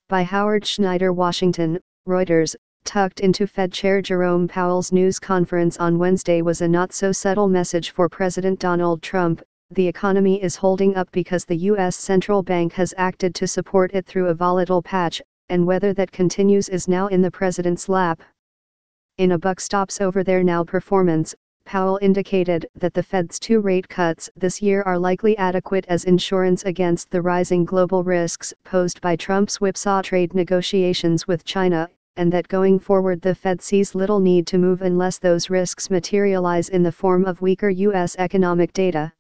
By Howard Schneider, Washington, Reuters. Tucked into Fed Chair Jerome Powell's news conference on Wednesday was a not-so-subtle message for President Donald Trump: the economy is holding up because the U.S. central bank has acted to support it through a volatile patch, and whether that continues is now in the president's lap. In a buck stops over there now performance, Powell indicated that the Fed's 2 rate cuts this year are likely adequate as insurance against the rising global risks posed by Trump's whipsaw trade negotiations with China, and that going forward the Fed sees little need to move unless those risks materialize in the form of weaker U.S. economic data.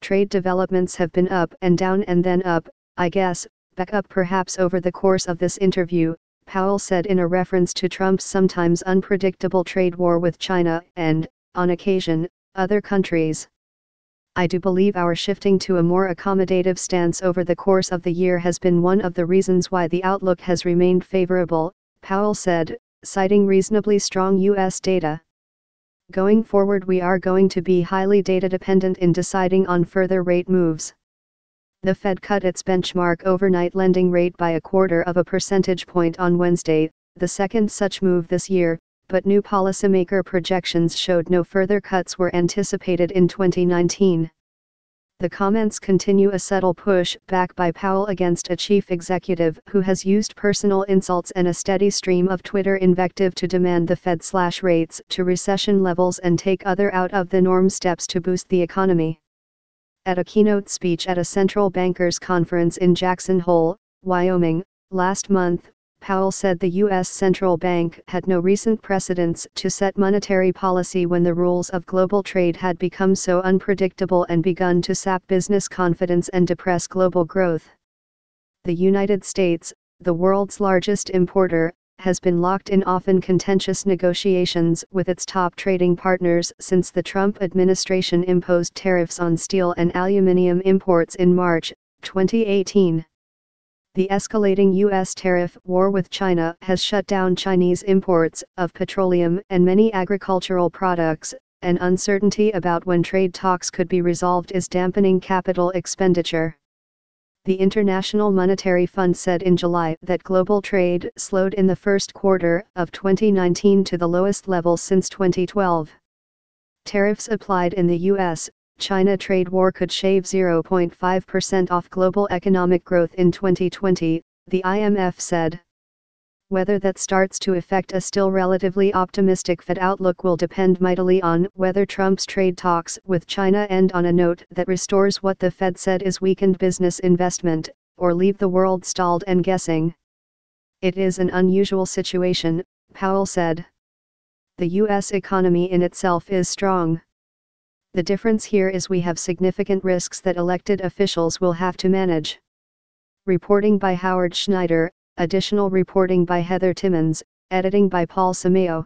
Trade developments have been up and down and then up, I guess, back up perhaps over the course of this interview, Powell said in a reference to Trump's sometimes unpredictable trade war with China and, on occasion, other countries. I do believe our shifting to a more accommodative stance over the course of the year has been one of the reasons why the outlook has remained favorable, Powell said, citing reasonably strong U.S. data. Going forward we are going to be highly data-dependent in deciding on further rate moves. The Fed cut its benchmark overnight lending rate by 0.25 percentage point on Wednesday, the second such move this year, but new policymaker projections showed no further cuts were anticipated in 2019. The comments continue a subtle push back by Powell against a chief executive who has used personal insults and a steady stream of Twitter invective to demand the Fed slash rates to recession levels and take other out-of-the-norm steps to boost the economy. At a keynote speech at a central bankers conference in Jackson Hole, Wyoming, last month, Powell said the U.S. central bank had no recent precedents to set monetary policy when the rules of global trade had become so unpredictable and begun to sap business confidence and depress global growth. The United States, the world's largest importer, has been locked in often contentious negotiations with its top trading partners since the Trump administration imposed tariffs on steel and aluminum imports in March 2018. The escalating U.S. tariff war with China has shut down Chinese imports of petroleum and many agricultural products, and uncertainty about when trade talks could be resolved is dampening capital expenditure. The International Monetary Fund said in July that global trade slowed in the first quarter of 2019 to the lowest level since 2012. Tariffs applied in the U.S. China trade war could shave 0.5% off global economic growth in 2020, the IMF said. Whether that starts to affect a still relatively optimistic Fed outlook will depend mightily on whether Trump's trade talks with China end on a note that restores what the Fed said is weakened business investment, or leave the world stalled and guessing. It is an unusual situation, Powell said. The U.S. economy in itself is strong. The difference here is we have significant risks that elected officials will have to manage. Reporting by Howard Schneider, additional reporting by Heather Timmons, editing by Paul Sameo.